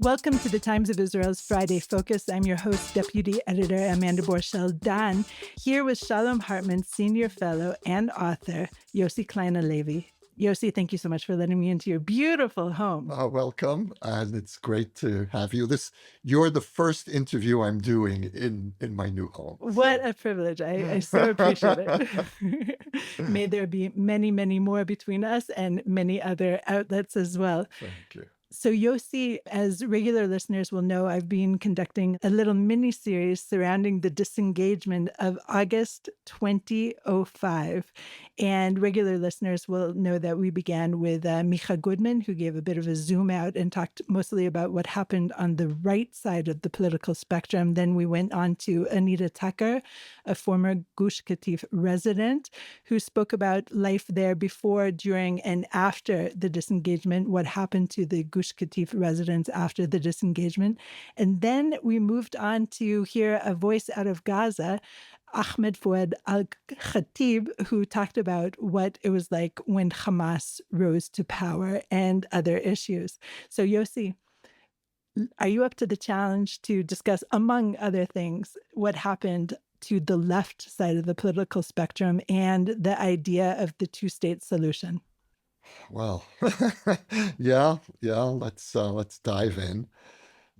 Welcome to the Times of Israel's Friday Focus. I'm your host, Deputy Editor Amanda Borschel-Dan, here with Shalom Hartman Senior Fellow and author Yossi Klein Halevi. Yossi, thank you so much for letting me into your beautiful home. Welcome, and it's great to have you. You're the first interview I'm doing in my new home. What a privilege. I so appreciate it. May there be many, many more between us and many other outlets as well. Thank you. So Yossi, as regular listeners will know, I've been conducting a little mini-series surrounding the disengagement of August 2005. And regular listeners will know that we began with Micah Goodman, who gave a bit of a zoom out and talked mostly about what happened on the right side of the political spectrum. Then we went on to Anita Tucker, a former Gush Katif resident, who spoke about life there before, during, and after the disengagement, what happened to the Gush Katif residents after the disengagement. And then we moved on to hear a voice out of Gaza, Ahmed Fouad Alkhatib, who talked about what it was like when Hamas rose to power and other issues. So Yossi, are you up to the challenge to discuss, among other things, what happened to the left side of the political spectrum and the idea of the two-state solution? Well, yeah, let's dive in.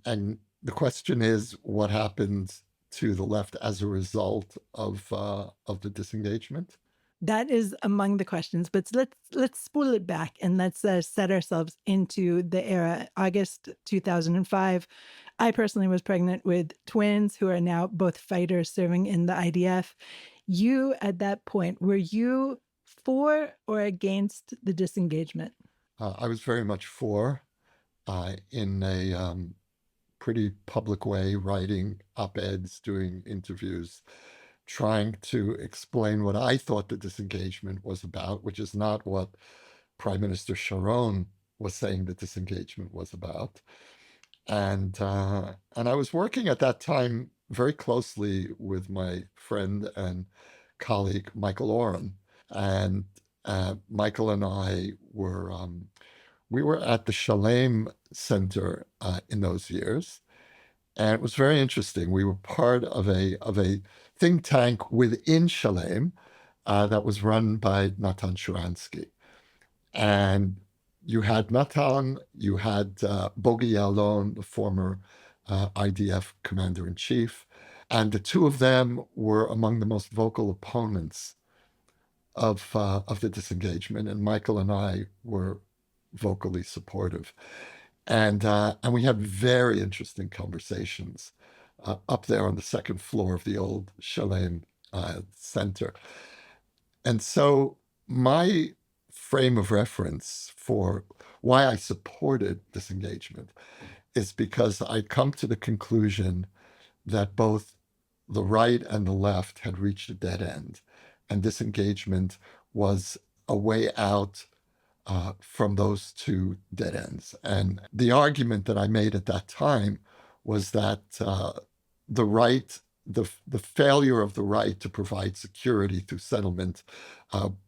And the question is, what happened to the left as a result of the disengagement? That is among the questions, but let's spool it back and let's set ourselves into the era. August 2005. I personally was pregnant with twins who are now both fighters serving in the IDF. You, at that point, were you for or against the disengagement? I was very much for, in a pretty public way, writing op-eds, doing interviews, trying to explain what I thought the disengagement was about, which is not what Prime Minister Sharon was saying the disengagement was about. And I was working at that time very closely with my friend and colleague, Michael Oren. And Michael and I we were at the Shalom Center in those years. And it was very interesting. We were part of a think tank within Shalom that was run by Natan Sharansky. And you had Natan, you had Bogi Yalon, the former IDF commander-in-chief, and the two of them were among the most vocal opponents of the disengagement, and Michael and I were vocally supportive. And we had very interesting conversations up there on the second floor of the old Shalom Center. And so my frame of reference for why I supported disengagement is because I'd come to the conclusion that both the right and the left had reached a dead end, and disengagement was a way out from those two dead ends. And the argument that I made at that time was that the right, the failure of the right to provide security through settlement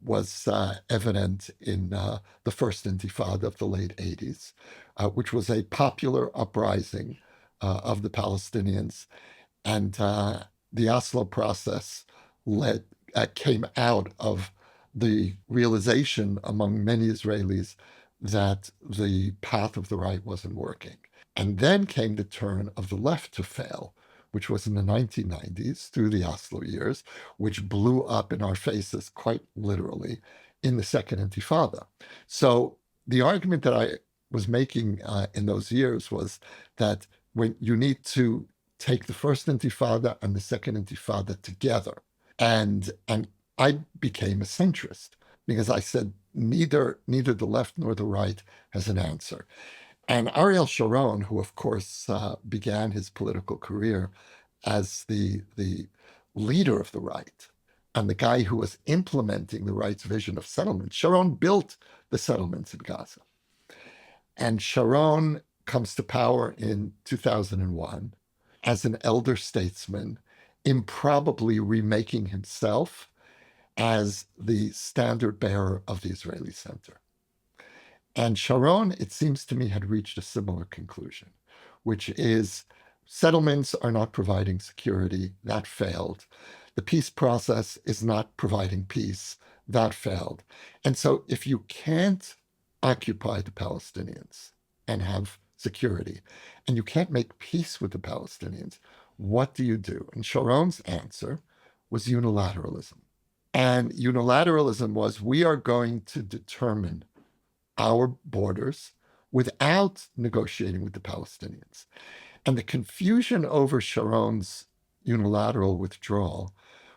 was evident in the first Intifada of the late 80s, which was a popular uprising of the Palestinians. And the Oslo process came out of the realization among many Israelis that the path of the right wasn't working. And then came the turn of the left to fail, which was in the 1990s through the Oslo years, which blew up in our faces quite literally in the second Intifada. So the argument that I was making in those years was that when you need to take the first Intifada and the second Intifada together, and I became a centrist because I said neither the left nor the right has an answer. And Ariel Sharon, who of course began his political career as the leader of the right and the guy who was implementing the right's vision of settlement, Sharon built the settlements in Gaza. And Sharon comes to power in 2001 as an elder statesman, improbably remaking himself as the standard bearer of the Israeli center. And Sharon, it seems to me, had reached a similar conclusion, which is settlements are not providing security. That failed. The peace process is not providing peace. That failed. And so if you can't occupy the Palestinians and have security, and you can't make peace with the Palestinians, what do you do? And Sharon's answer was unilateralism. And unilateralism was, we are going to determine our borders without negotiating with the Palestinians. And the confusion over Sharon's unilateral withdrawal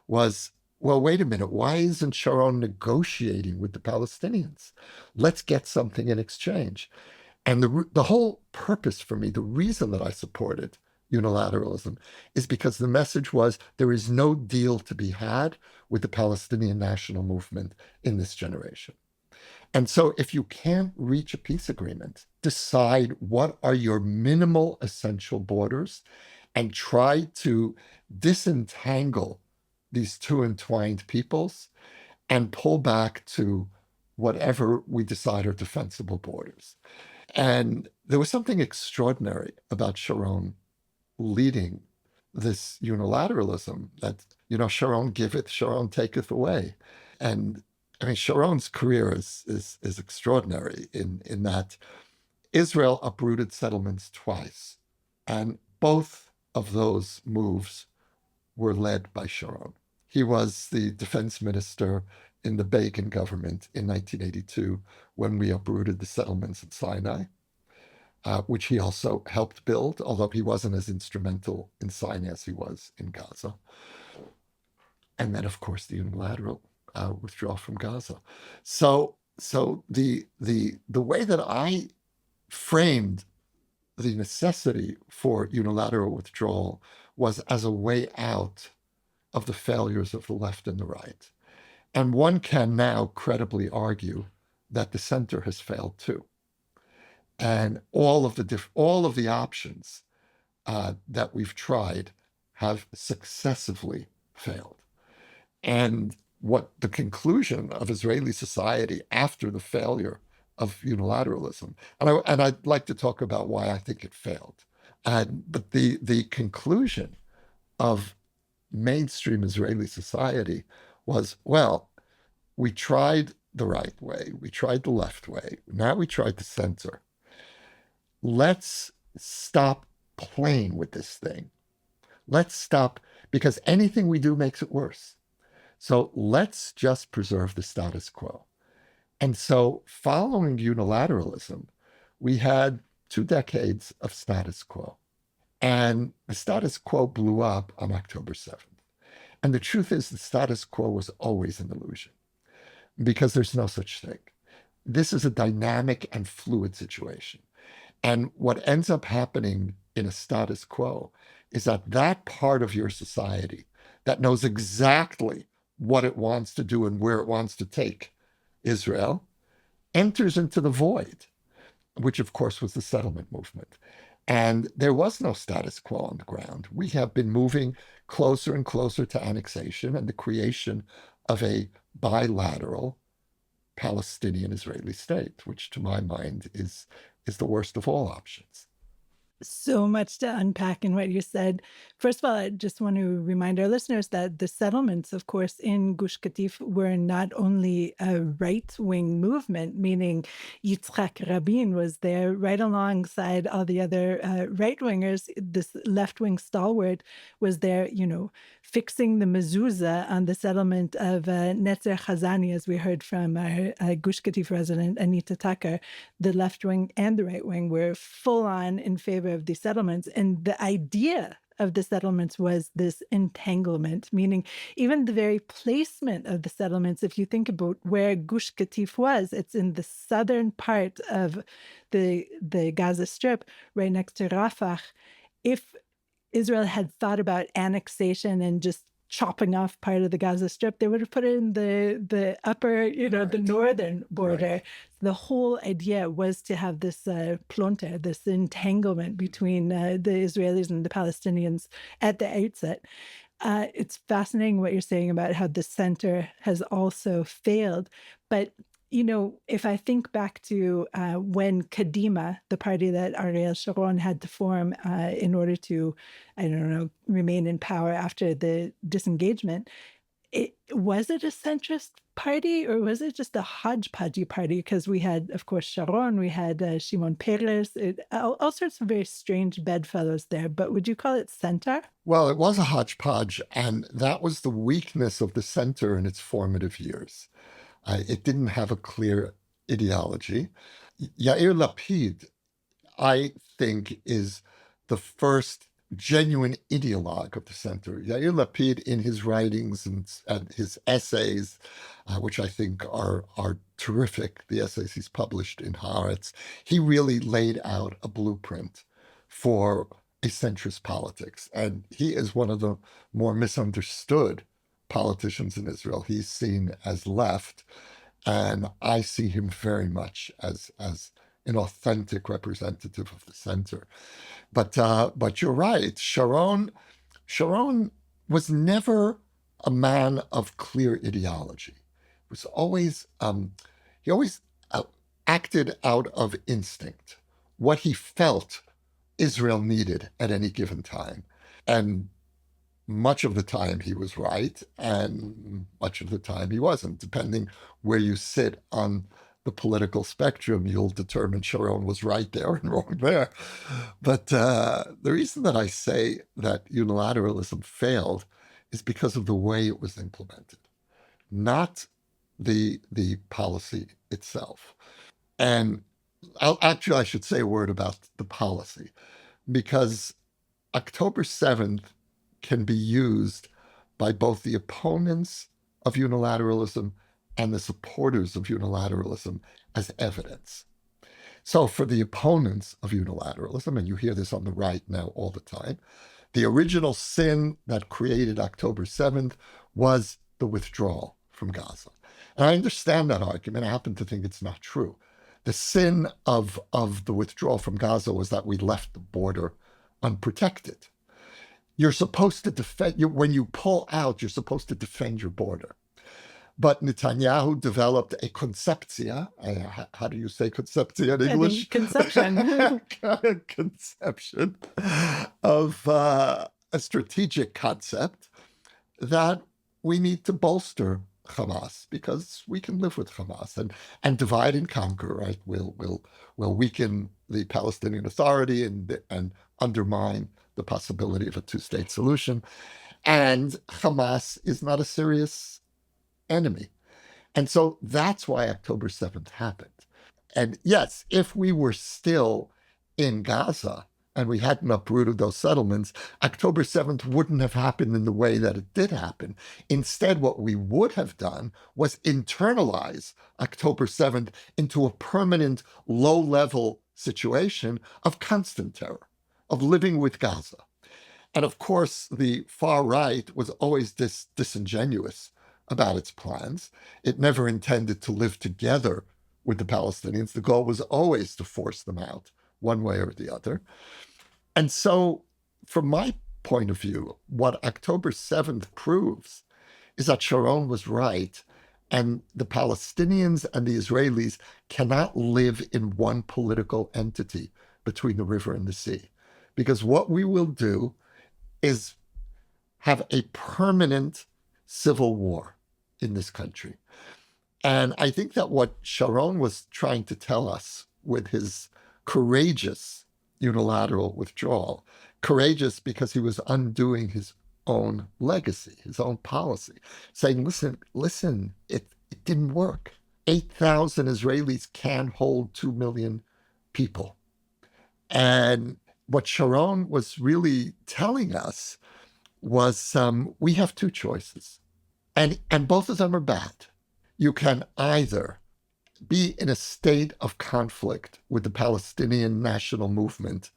was, well, wait a minute, why isn't Sharon negotiating with the Palestinians? Let's get something in exchange. And the whole purpose for me, the reason that I supported unilateralism, is because the message was there is no deal to be had with the Palestinian national movement in this generation. And so if you can't reach a peace agreement, decide what are your minimal essential borders and try to disentangle these two entwined peoples and pull back to whatever we decide are defensible borders. And there was something extraordinary about Sharon leading this unilateralism that, Sharon giveth, Sharon taketh away. And I mean, Sharon's career is extraordinary in that Israel uprooted settlements twice, and both of those moves were led by Sharon. He was the defense minister in the Begin government in 1982 when we uprooted the settlements in Sinai, which he also helped build, although he wasn't as instrumental in Sinai as he was in Gaza. And then, of course, the unilateral withdrawal from Gaza. So the way that I framed the necessity for unilateral withdrawal was as a way out of the failures of the left and the right. And one can now credibly argue that the center has failed too. And all of the options that we've tried have successively failed. And what the conclusion of Israeli society after the failure of unilateralism, and I'd like to talk about why I think it failed. But the conclusion of mainstream Israeli society was, well, we tried the right way, we tried the left way, now we tried the center. Let's stop playing with this thing. Let's stop, because anything we do makes it worse. So let's just preserve the status quo. And so following unilateralism, we had 2 decades of status quo. And the status quo blew up on October 7th. And the truth is the status quo was always an illusion because there's no such thing. This is a dynamic and fluid situation. And what ends up happening in a status quo is that part of your society that knows exactly what it wants to do and where it wants to take Israel enters into the void, which of course was the settlement movement. And there was no status quo on the ground. We have been moving closer and closer to annexation and the creation of a bilateral Palestinian-Israeli state, which to my mind is the worst of all options. So much to unpack in what you said. First of all, I just want to remind our listeners that the settlements, of course, in Gush Katif were not only a right-wing movement, meaning Yitzhak Rabin was there right alongside all the other right-wingers. This left-wing stalwart was there, fixing the mezuzah on the settlement of Nezer Hazani, as we heard from our Gush Katif resident, Anita Tucker. The left wing and the right wing were full on in favor of these settlements. And the idea of the settlements was this entanglement, meaning even the very placement of the settlements, if you think about where Gush Katif was, it's in the southern part of the Gaza Strip, right next to Rafah. If Israel had thought about annexation and just chopping off part of the Gaza Strip, they would have put it in the upper, the northern border. Right. The whole idea was to have this plonter, this entanglement between the Israelis and the Palestinians at the outset. It's fascinating what you're saying about how the center has also failed. But If I think back to when Kadima, the party that Ariel Sharon had to form in order to, I don't know, remain in power after the disengagement, was it a centrist party or was it just a hodgepodgey party? Because we had, of course, Sharon, we had Shimon Peres, all sorts of very strange bedfellows there. But would you call it center? Well, it was a hodgepodge, and that was the weakness of the center in its formative years. It didn't have a clear ideology. Yair Lapid, I think, is the first genuine ideologue of the center. Yair Lapid, in his writings and his essays, which I think are terrific, the essays he's published in Haaretz, he really laid out a blueprint for a centrist politics. And he is one of the more misunderstood politicians in Israel. He's seen as left, and I see him very much as an authentic representative of the center. But you're right. Sharon was never a man of clear ideology. It was always he always acted out of instinct, what he felt Israel needed at any given time, and much of the time he was right, and much of the time he wasn't. Depending where you sit on the political spectrum, you'll determine Sharon was right there and wrong there. But the reason that I say that unilateralism failed is because of the way it was implemented, not the policy itself. And I should say a word about the policy, because October 7th can be used by both the opponents of unilateralism and the supporters of unilateralism as evidence. So for the opponents of unilateralism, and you hear this on the right now all the time, the original sin that created October 7th was the withdrawal from Gaza. And I understand that argument. I happen to think it's not true. The sin of the withdrawal from Gaza was that we left the border unprotected. You're supposed to defend, when you pull out, you're supposed to defend your border. But Netanyahu developed a conceptia. How do you say conceptia in English? Conception. Conception of a strategic concept that we need to bolster Hamas because we can live with Hamas and divide and conquer. Right? We'll weaken the Palestinian Authority and undermine the possibility of a two-state solution. And Hamas is not a serious enemy. And so that's why October 7th happened. And yes, if we were still in Gaza and we hadn't uprooted those settlements, October 7th wouldn't have happened in the way that it did happen. Instead, what we would have done was internalize October 7th into a permanent low-level situation of constant terror, of living with Gaza. And of course, the far right was always disingenuous about its plans. It never intended to live together with the Palestinians. The goal was always to force them out one way or the other. And so, from my point of view, what October 7th proves is that Sharon was right, and the Palestinians and the Israelis cannot live in one political entity between the river and the sea. Because what we will do is have a permanent civil war in this country. And I think that what Sharon was trying to tell us with his courageous unilateral withdrawal, courageous because he was undoing his own legacy, his own policy, saying, listen, it didn't work. 8,000 Israelis can hold 2 million people. And what Sharon was really telling us was we have two choices, and both of them are bad. You can either be in a state of conflict with the Palestinian national movement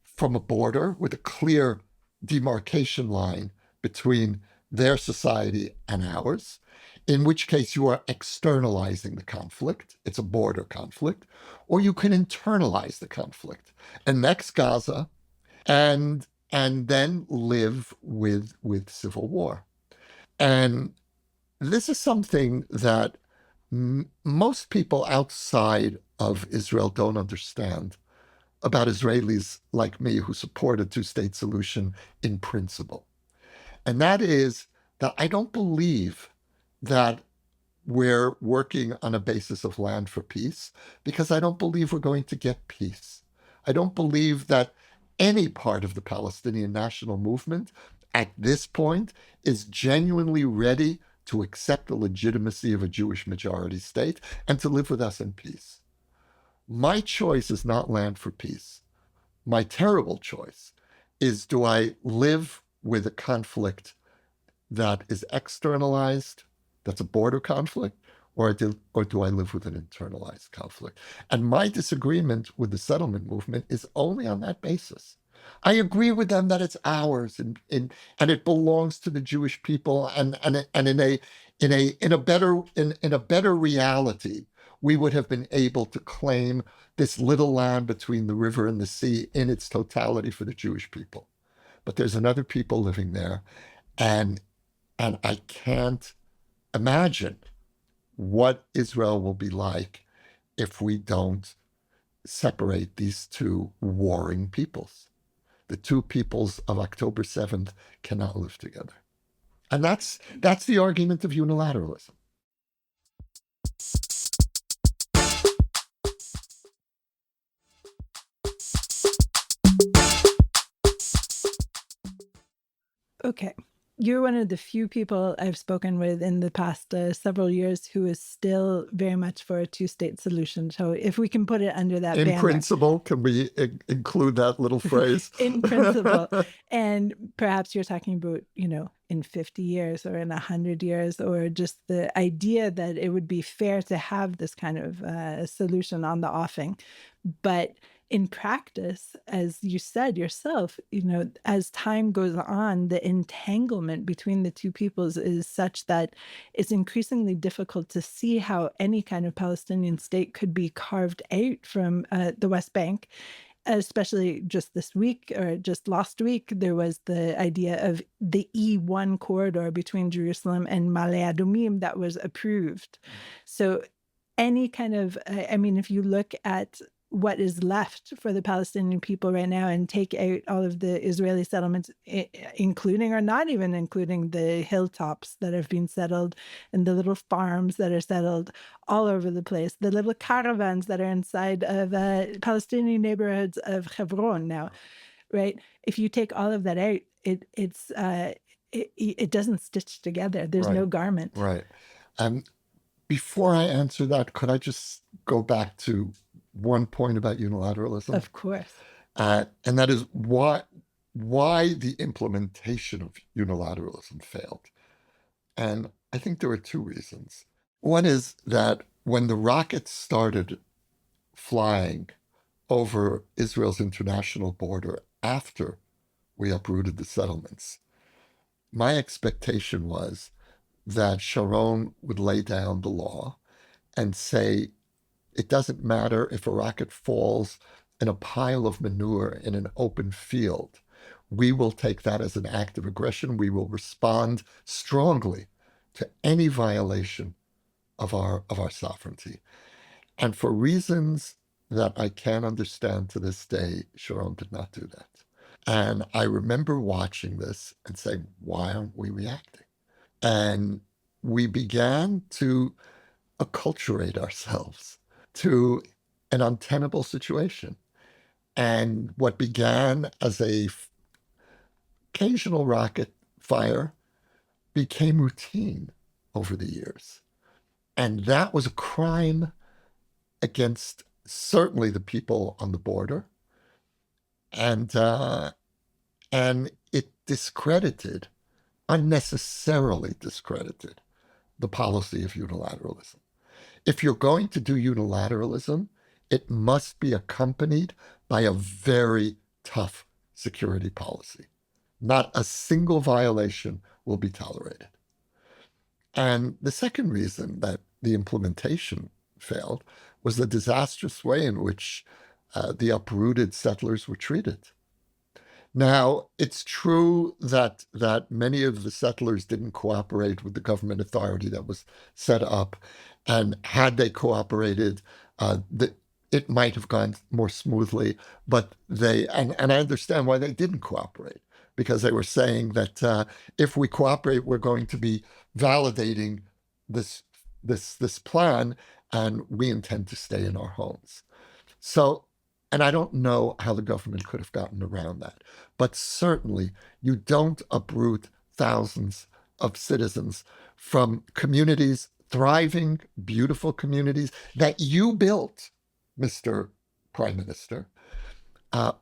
from a border with a clear demarcation line between their society and ours, in which case you are externalizing the conflict. It's a border conflict. Or you can internalize the conflict, annex Gaza, and then live with civil war. And this is something that Most people outside of Israel don't understand about Israelis like me who support a two-state solution in principle. And that is that I don't believe that we're working on a basis of land for peace, because I don't believe we're going to get peace. I don't believe that any part of the Palestinian national movement at this point is genuinely ready to accept the legitimacy of a Jewish majority state and to live with us in peace. My choice is not land for peace. My terrible choice is, do I live with a conflict that is externalized, that's a border conflict, or do I live with an internalized conflict? And my disagreement with the settlement movement is only on that basis. I agree with them that it's ours and it belongs to the Jewish people, and in a better reality, we would have been able to claim this little land between the river and the sea in its totality for the Jewish people. But there's another people living there, and I can't imagine what Israel will be like if we don't separate these two warring peoples. The two peoples of October 7th cannot live together. And that's the argument of unilateralism. Okay. You're one of the few people I've spoken with in the past several years who is still very much for a two-state solution. So if we can put it under that In banner. principle, can we include that little phrase? In principle. And perhaps you're talking about, in 50 years or in 100 years, or just the idea that it would be fair to have this kind of solution on the offing. But in practice, as you said yourself, as time goes on, the entanglement between the two peoples is such that it's increasingly difficult to see how any kind of Palestinian state could be carved out from the West Bank. Especially just this week or just last week, there was the idea of the E1 corridor between Jerusalem and Ma'ale Adumim that was approved. So any kind of, if you look at what is left for the Palestinian people right now and take out all of the Israeli settlements, including or not even including the hilltops that have been settled and the little farms that are settled all over the place, the little caravans that are inside of Palestinian neighborhoods of Hebron now, right? If you take all of that out, it doesn't stitch together. There's no garment. Right. Before I answer that, could I just go back to one point about unilateralism? Of course. And that is why the implementation of unilateralism failed. And I think there are two reasons. One is that when the rockets started flying over Israel's international border after we uprooted the settlements, my expectation was that Sharon would lay down the law and say, it doesn't matter if a rocket falls in a pile of manure in an open field. We will take that as an act of aggression. We will respond strongly to any violation of our sovereignty. And for reasons that I can't understand to this day, Sharon did not do that. And I remember watching this and saying, why aren't we reacting? And we began to acculturate ourselves to an untenable situation. And what began as a occasional rocket fire became routine over the years. And that was a crime against certainly the people on the border. And it unnecessarily discredited the policy of unilateralism. If you're going to do unilateralism, it must be accompanied by a very tough security policy. Not a single violation will be tolerated. And the second reason that the implementation failed was the disastrous way in which the uprooted settlers were treated. Now, it's true that many of the settlers didn't cooperate with the government authority that was set up, and had they cooperated, it might have gone more smoothly. But and I understand why they didn't cooperate, because they were saying that if we cooperate, we're going to be validating this this plan, and we intend to stay in our homes. So, and I don't know how the government could have gotten around that, but certainly you don't uproot thousands of citizens from communities, thriving, beautiful communities that you built, Mr. Prime Minister,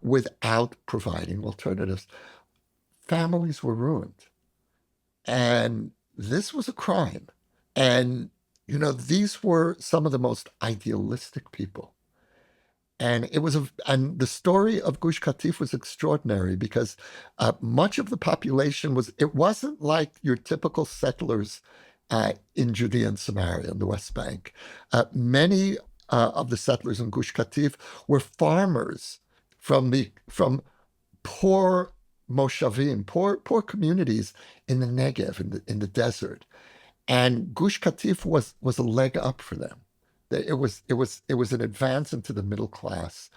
without providing alternatives. Families were ruined. And this was a crime. And, these were some of the most idealistic people. And and the story of Gush Katif was extraordinary, because much of the population it wasn't like your typical settlers in Judea and Samaria and the West Bank. Many of the settlers in Gush Katif were farmers from poor moshavim, poor communities in the Negev, in the desert. And Gush Katif was a leg up for them. It was an advance into the middle class,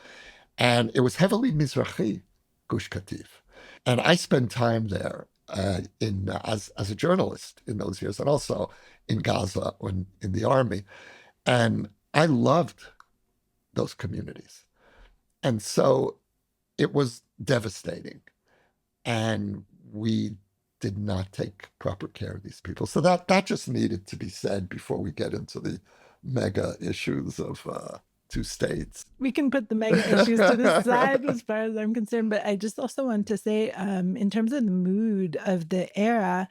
and it was heavily Mizrahi, Gush Katif. And I spent time there as a journalist in those years, and also in Gaza when in the army, and I loved those communities. And so it was devastating, and we did not take proper care of these people. So that just needed to be said before we get into the mega issues of two states. We can put the mega issues to the side as far as I'm concerned, but I just also want to say, in terms of the mood of the era,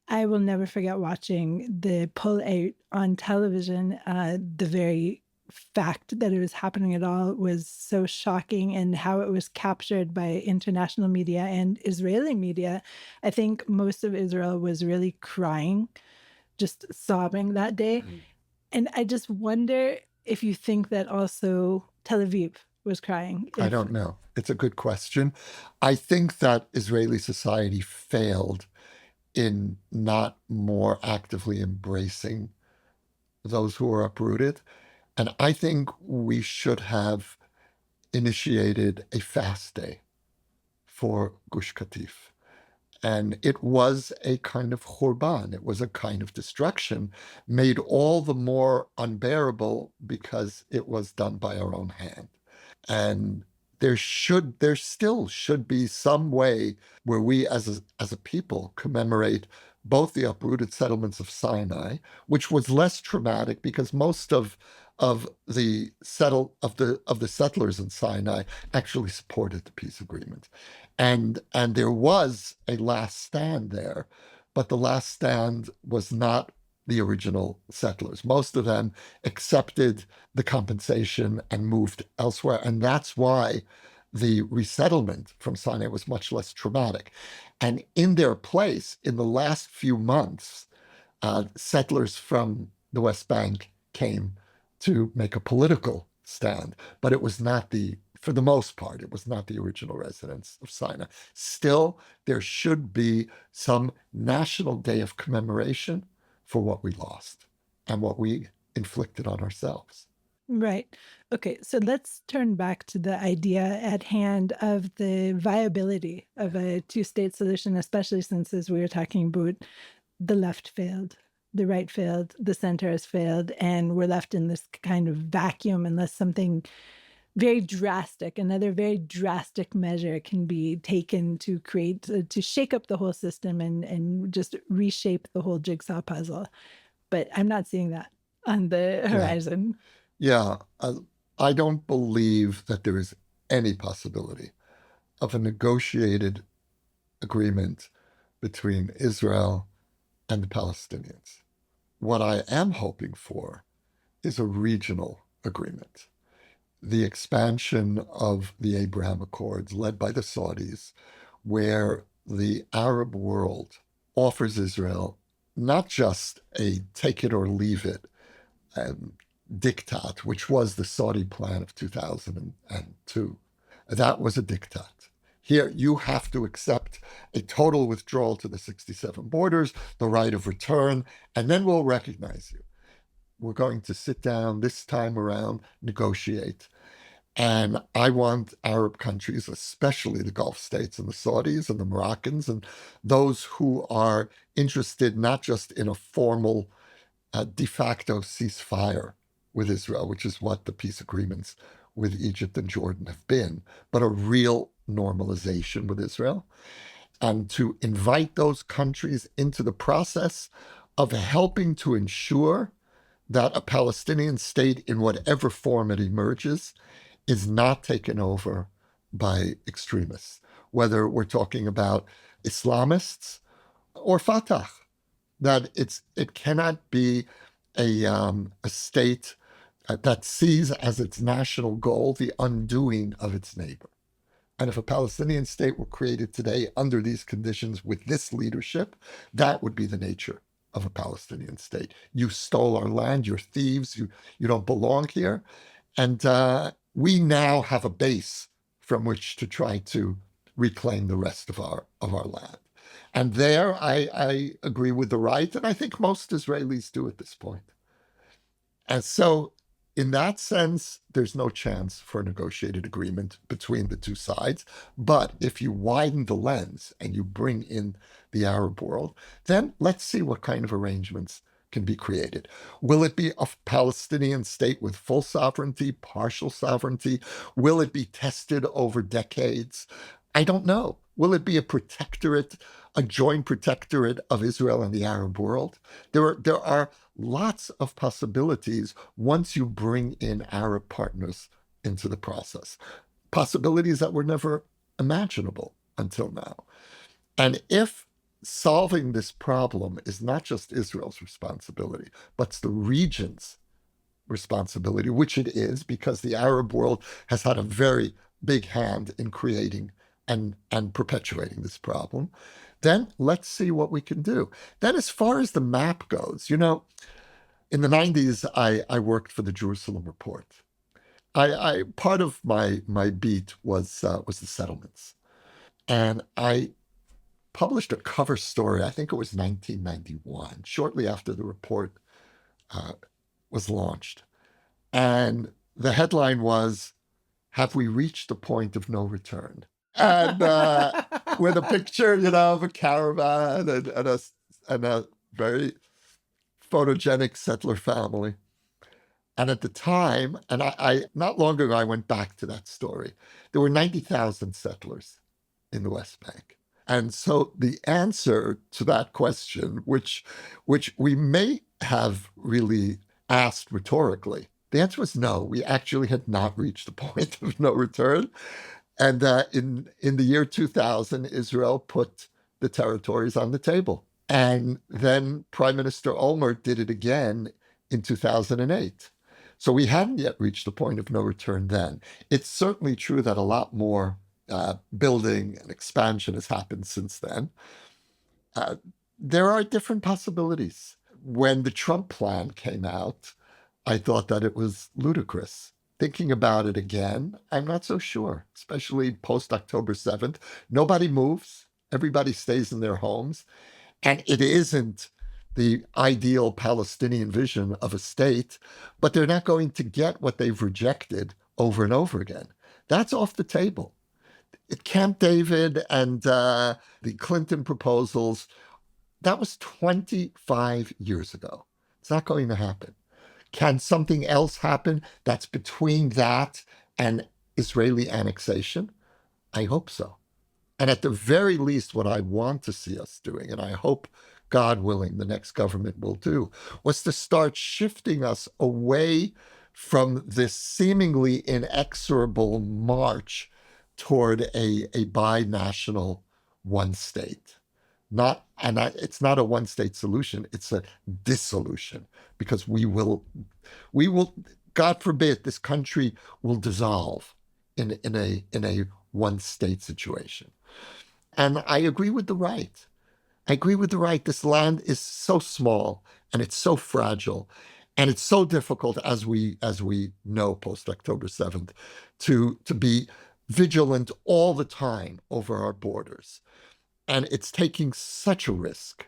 I will never forget watching the pull-out on television. The very fact that it was happening at all was so shocking, and how it was captured by international media and Israeli media. I think most of Israel was really crying, just sobbing that day. And I just wonder if you think that also Tel Aviv was crying. I don't know. It's a good question. I think that Israeli society failed in not more actively embracing those who were uprooted. And I think we should have initiated a fast day for Gush Katif. And it was a kind of churban. It was a kind of destruction, made all the more unbearable because it was done by our own hand. And there still should be some way where we as a people commemorate both the uprooted settlements of Sinai, which was less traumatic because most of the settlers in Sinai actually supported the peace agreement, and there was a last stand there, but the last stand was not the original settlers. Most of them accepted the compensation and moved elsewhere, and that's why the resettlement from Sinai was much less traumatic. And in their place, in the last few months, settlers from the West Bank came to make a political stand, but it was not for the most part, it was not the original residents of Sinai. Still, there should be some national day of commemoration for what we lost and what we inflicted on ourselves. Right. Okay, so let's turn back to the idea at hand of the viability of a two-state solution, especially since, as we were talking about, the left failed, the right failed, the center has failed, and we're left in this kind of vacuum unless something very drastic, another very drastic measure can be taken to shake up the whole system and just reshape the whole jigsaw puzzle. But I'm not seeing that on the horizon. Yeah, I don't believe that there is any possibility of a negotiated agreement between Israel and the Palestinians. What I am hoping for is a regional agreement. The expansion of the Abraham Accords, led by the Saudis, where the Arab world offers Israel not just a take it or leave it diktat, which was the Saudi plan of 2002. That was a diktat. here you have to accept a total withdrawal to the 67 borders, the right of return, and then we'll recognize you. We're going to sit down this time around, negotiate. And I want Arab countries, especially the Gulf states and the Saudis and the Moroccans and those who are interested not just in a formal de facto ceasefire with Israel, which is what the peace agreements with Egypt and Jordan have been, but a real normalization with Israel, and to invite those countries into the process of helping to ensure that a Palestinian state, in whatever form it emerges, is not taken over by extremists, whether we're talking about Islamists or Fatah, that it cannot be a state that sees as its national goal the undoing of its neighbor. And if a Palestinian state were created today under these conditions with this leadership, that would be the nature of a Palestinian state. You stole our land, you're thieves, you don't belong here. And we now have a base from which to try to reclaim the rest of our land. And there I agree with the right, and I think most Israelis do at this point. And so in that sense, there's no chance for a negotiated agreement between the two sides. But if you widen the lens and you bring in the Arab world, then let's see what kind of arrangements can be created. Will it be a Palestinian state with full sovereignty, partial sovereignty? Will it be tested over decades? I don't know. Will it be a protectorate, a joint protectorate of Israel and the Arab world? There are lots of possibilities once you bring in Arab partners into the process. Possibilities that were never imaginable until now. And if solving this problem is not just Israel's responsibility, but it's the region's responsibility, which it is, because the Arab world has had a very big hand in creating and perpetuating this problem, then let's see what we can do. Then as far as the map goes, in the 90s, I worked for the Jerusalem Report. I part of my beat was the settlements. And I published a cover story, I think it was 1991, shortly after the report was launched. And the headline was, "Have we reached the point of no return?" And with a picture, of a caravan and a very photogenic settler family. And at the time, and I not long ago, I went back to that story. There were 90,000 settlers in the West Bank. And so the answer to that question, which we may have really asked rhetorically, the answer was no. We actually had not reached the point of no return. And in the year 2000, Israel put the territories on the table. And then Prime Minister Olmert did it again in 2008. So we hadn't yet reached the point of no return then. It's certainly true that a lot more building and expansion has happened since then. There are different possibilities. When the Trump plan came out, I thought that it was ludicrous. Thinking about it again, I'm not so sure, especially post-October 7th. Nobody moves. Everybody stays in their homes. And it isn't the ideal Palestinian vision of a state, but they're not going to get what they've rejected over and over again. That's off the table. Camp David and the Clinton proposals, that was 25 years ago. It's not going to happen. Can something else happen that's between that and Israeli annexation? I hope so. And at the very least, what I want to see us doing, and I hope, God willing, the next government will do, was to start shifting us away from this seemingly inexorable march toward a binational one state. It's not a one state solution, it's a dissolution, because we will, God forbid, this country will dissolve in a one state situation. And I agree with the right. This land is so small and it's so fragile and it's so difficult, as we know post October 7th, to be vigilant all the time over our borders. And it's taking such a risk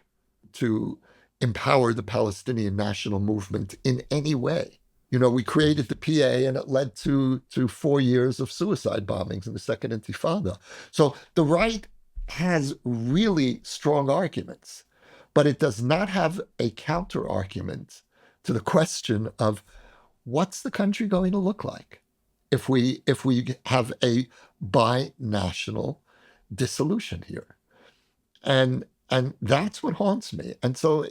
to empower the Palestinian national movement in any way. You know, we created the PA and it led to 4 years of suicide bombings in the Second Intifada. So the right has really strong arguments, but it does not have a counter argument to the question of what's the country going to look like if we have a binational dissolution here. And that's what haunts me. And so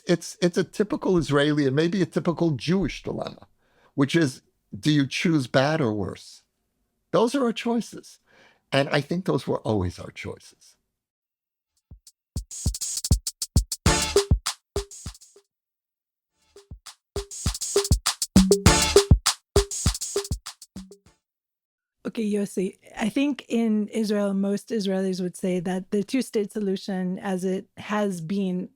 it's a typical Israeli and maybe a typical Jewish dilemma, which is, do you choose bad or worse? Those are our choices. And I think those were always our choices. Okay, Yossi, I think in Israel, most Israelis would say that the two-state solution, as it has been,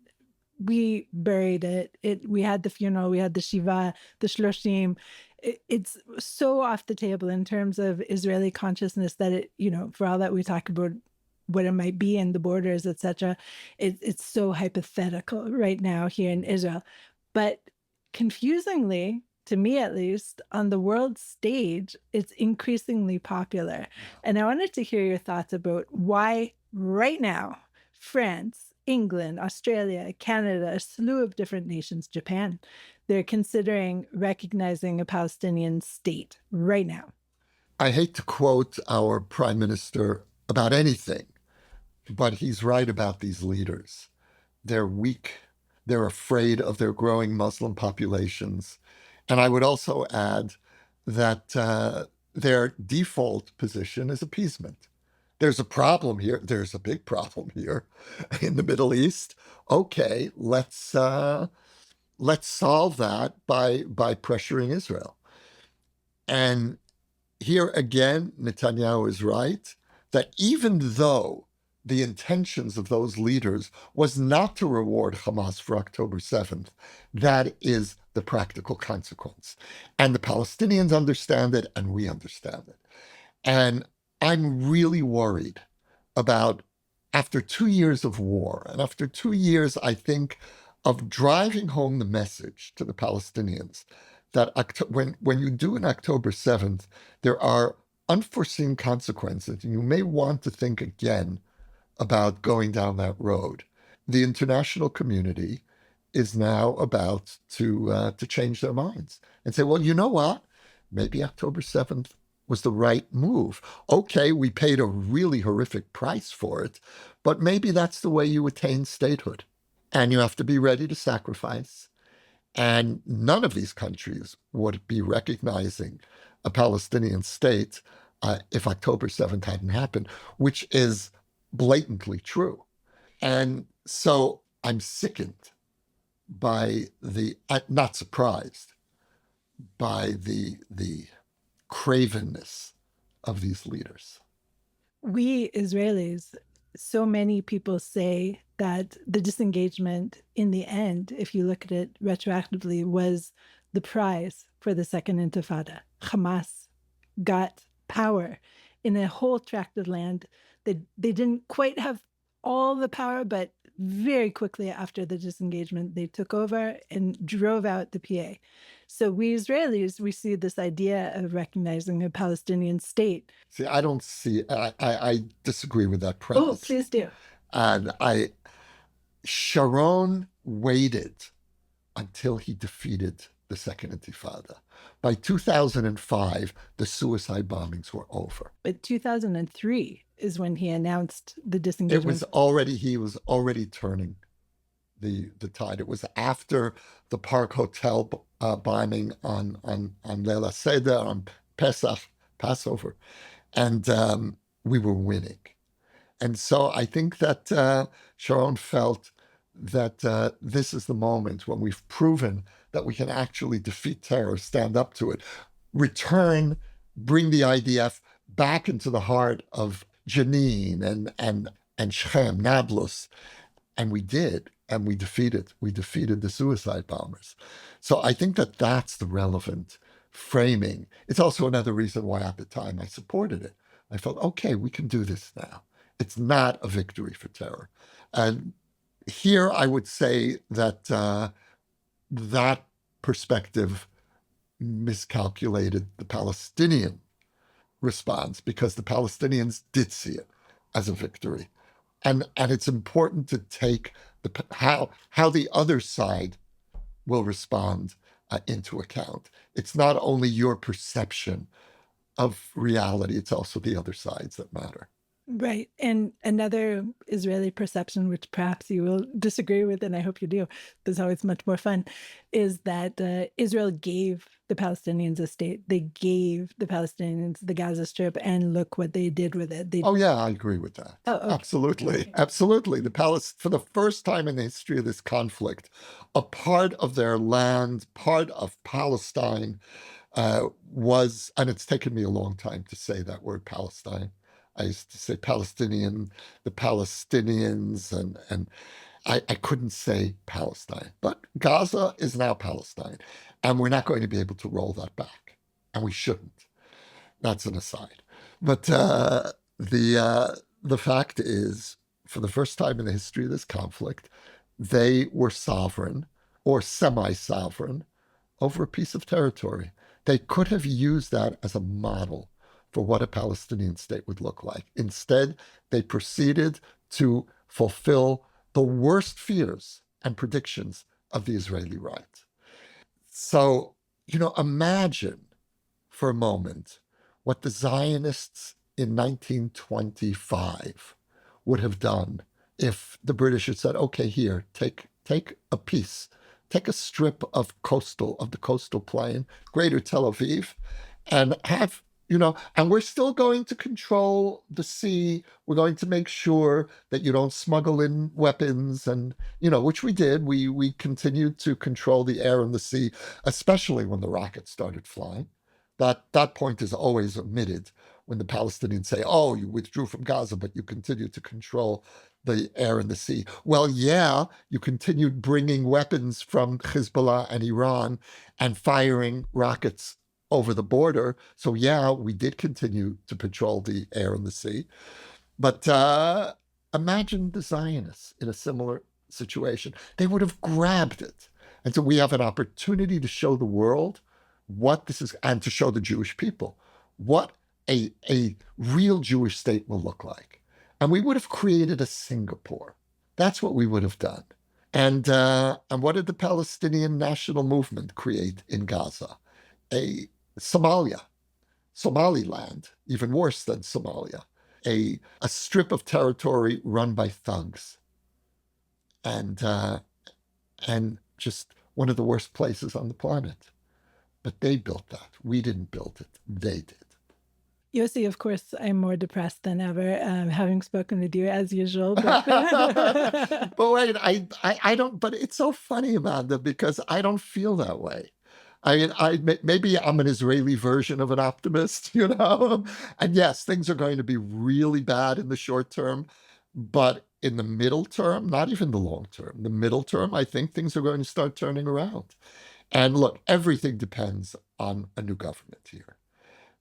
we buried it. We had the funeral, we had the Shiva, the Shloshim. It's so off the table in terms of Israeli consciousness that it, for all that we talk about what it might be in the borders, etc., it's so hypothetical right now here in Israel. But confusingly, to me at least, on the world stage, it's increasingly popular. And I wanted to hear your thoughts about why right now, France, England, Australia, Canada, a slew of different nations, Japan, they're considering recognizing a Palestinian state right now. I hate to quote our prime minister about anything, but he's right about these leaders. They're weak. They're afraid of their growing Muslim populations. And I would also add that their default position is appeasement. There's a problem here. There's a big problem here in the Middle East. Okay, let's solve that by pressuring Israel. And here again, Netanyahu is right that even though the intentions of those leaders was not to reward Hamas for October 7th, that is the practical consequence. And the Palestinians understand it, and we understand it. And I'm really worried about, after 2 years of war, and after 2 years, I think, of driving home the message to the Palestinians that when you do an October 7th, there are unforeseen consequences, and you may want to think again about going down that road. The international community is now about to change their minds and say, well, you know what? Maybe October 7th was the right move. Okay, we paid a really horrific price for it, but maybe that's the way you attain statehood. And you have to be ready to sacrifice. And none of these countries would be recognizing a Palestinian state if October 7th hadn't happened, which is blatantly true. And so I'm sickened by not surprised by the cravenness of these leaders. We Israelis, so many people say that the disengagement in the end, if you look at it retroactively, was the prize for the Second Intifada. Hamas got power in a whole tract of land. They didn't quite have all the power, but very quickly after the disengagement, they took over and drove out the PA. So we Israelis, we see this idea of recognizing a Palestinian state. See, I disagree with that premise. Oh, please do. And Sharon waited until he defeated the Second Intifada. By 2005, the suicide bombings were over. But 2003 is when he announced the disengagement. He was already turning the tide. It was after the Park Hotel bombing on Leil HaSeder, on Passover, and we were winning. And so I think that Sharon felt that this is the moment when we've proven that we can actually defeat terror, stand up to it, return, bring the IDF back into the heart of Jenin and Shechem, Nablus. And we did, and we defeated the suicide bombers. So I think that that's the relevant framing. It's also another reason why at the time I supported it. I felt, okay, we can do this now. It's not a victory for terror. And here I would say that that perspective miscalculated the Palestinian response, because the Palestinians did see it as a victory. And it's important to take how the other side will respond into account. It's not only your perception of reality, it's also the other sides that matter. Right. And another Israeli perception, which perhaps you will disagree with, and I hope you do, there's always much more fun, is that Israel gave the Palestinians a state. They gave the Palestinians the Gaza Strip, and look what they did with it. Oh, yeah, I agree with that. Oh, okay. Absolutely. Okay. Absolutely. For the first time in the history of this conflict, a part of their land, part of Palestine, was, and it's taken me a long time to say that word Palestine. I used to say Palestinian, the Palestinians, and I couldn't say Palestine. But Gaza is now Palestine, and we're not going to be able to roll that back, and we shouldn't. That's an aside. But the fact is, for the first time in the history of this conflict, they were sovereign or semi-sovereign over a piece of territory. They could have used that as a model for what a Palestinian state would look like. Instead, they proceeded to fulfill the worst fears and predictions of the Israeli right. So, imagine for a moment what the Zionists in 1925 would have done if the British had said, okay, here, take a piece, take a strip of the coastal plain, Greater Tel Aviv, and have, and we're still going to control the sea. We're going to make sure that you don't smuggle in weapons, and, which we did. We continued to control the air and the sea, especially when the rockets started flying. That point is always omitted when the Palestinians say, oh, you withdrew from Gaza, but you continued to control the air and the sea. Well, yeah, you continued bringing weapons from Hezbollah and Iran and firing rockets over the border. So, yeah, we did continue to patrol the air and the sea. But imagine the Zionists in a similar situation. They would have grabbed it. And so we have an opportunity to show the world what this is, and to show the Jewish people what a real Jewish state will look like. And we would have created a Singapore. That's what we would have done. And what did the Palestinian National Movement create in Gaza? A Somaliland, even worse than Somalia, a strip of territory run by thugs, and just one of the worst places on the planet. But they built that. We didn't build it. They did. Yossi, of course, I'm more depressed than ever, having spoken with you as usual. But, but wait, I don't. But it's so funny, Amanda, because I don't feel that way. I mean, maybe I'm an Israeli version of an optimist, And yes, things are going to be really bad in the short term, but in the middle term, not even the long term, the middle term, I think things are going to start turning around. And look, everything depends on a new government here.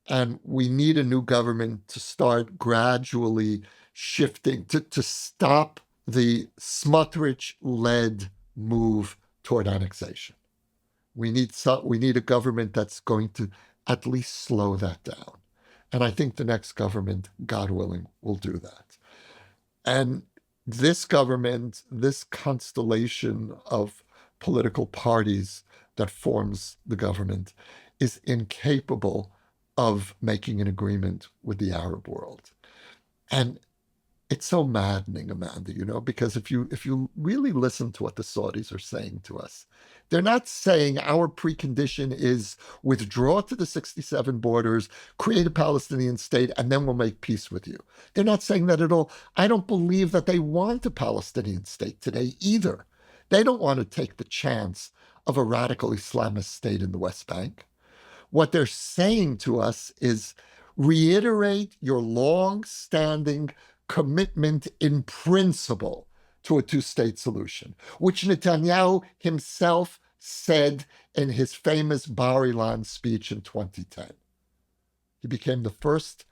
And we need a new government to start gradually shifting, to stop the Smotrich-led move toward annexation. We need a government that's going to at least slow that down. And I think the next government, God willing, will do that. And this government, this constellation of political parties that forms the government, is incapable of making an agreement with the Arab world. And it's so maddening, Amanda, because if you really listen to what the Saudis are saying to us, they're not saying our precondition is withdraw to the 67 borders, create a Palestinian state, and then we'll make peace with you. They're not saying that at all. I don't believe that they want a Palestinian state today either. They don't want to take the chance of a radical Islamist state in the West Bank. What they're saying to us is reiterate your long-standing commitment in principle to a two-state solution, which Netanyahu himself said in his famous Bar Ilan speech in 2010. He became the first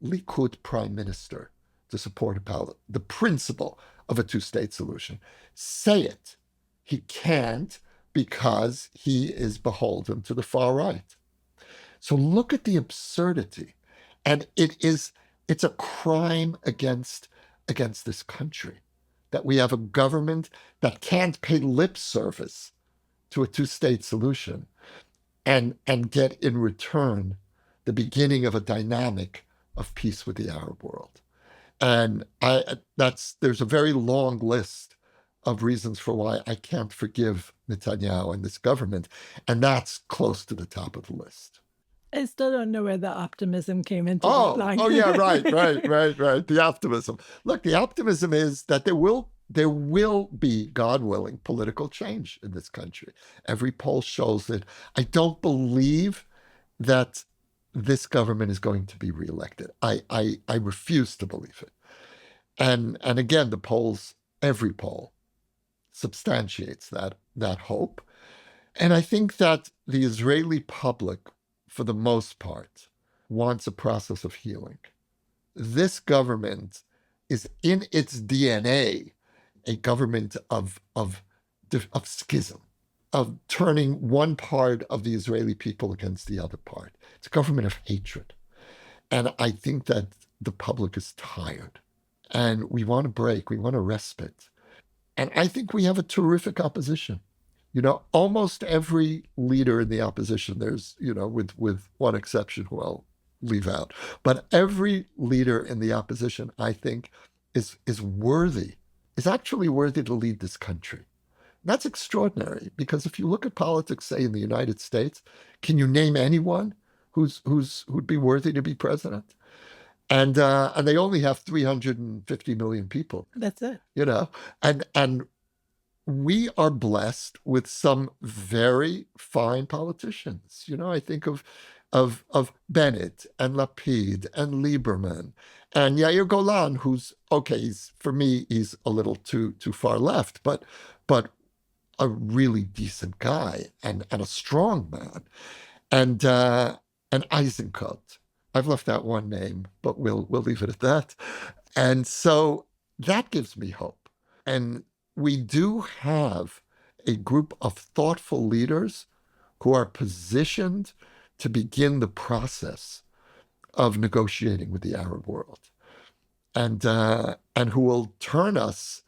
Likud prime minister to support the principle of a two-state solution. Say it. He can't because he is beholden to the far right. So look at the absurdity. And it's a crime against this country that we have a government that can't pay lip service to a two-state solution and get in return the beginning of a dynamic of peace with the Arab world. And there's a very long list of reasons for why I can't forgive Netanyahu and this government, and that's close to the top of the list. I still don't know where the optimism came into that line. Yeah, right. The optimism. Look, the optimism is that there will be, God willing, political change in this country. Every poll shows it. I don't believe that this government is going to be reelected. I refuse to believe it. And again, every poll substantiates that hope. And I think that the Israeli public, for the most part, wants a process of healing. This government is in its DNA a government of schism, of turning one part of the Israeli people against the other part. It's a government of hatred. And I think that the public is tired. And we want a break. We want a respite. And I think we have a terrific opposition. Almost every leader in the opposition, there's, with one exception who I'll leave out, but every leader in the opposition, I think, is actually worthy to lead this country. That's extraordinary, because if you look at politics, say, in the United States, can you name anyone who'd be worthy to be president? And they only have 350 million people. That's it. And we are blessed with some very fine politicians. I think of Bennett and Lapid and Lieberman and Yair Golan, who's okay. For me, he's a little too far left, but a really decent guy and a strong man. And Eisenkot. I've left out one name, but we'll leave it at that. And so that gives me hope. And we do have a group of thoughtful leaders who are positioned to begin the process of negotiating with the Arab world, and who will turn us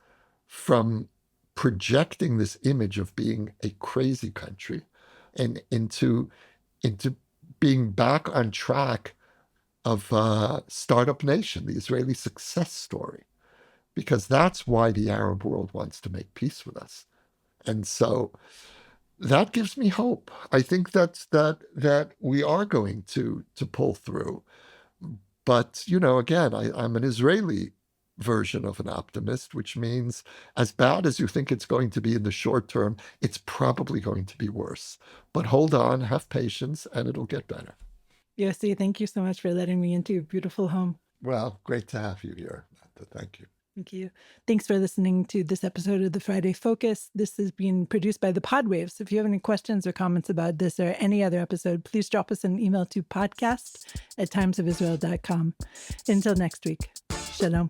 from projecting this image of being a crazy country and into being back on track of startup nation, the Israeli success story, because that's why the Arab world wants to make peace with us. And so that gives me hope. I think that we are going to pull through. But, again, I'm an Israeli version of an optimist, which means as bad as you think it's going to be in the short term, it's probably going to be worse. But hold on, have patience, and it'll get better. Yossi, thank you so much for letting me into your beautiful home. Well, great to have you here. Thank you. Thank you. Thanks for listening to this episode of the Friday Focus. This is being produced by the Podwaves. If you have any questions or comments about this or any other episode, please drop us an email to podcast@timesofisrael.com. Until next week, shalom.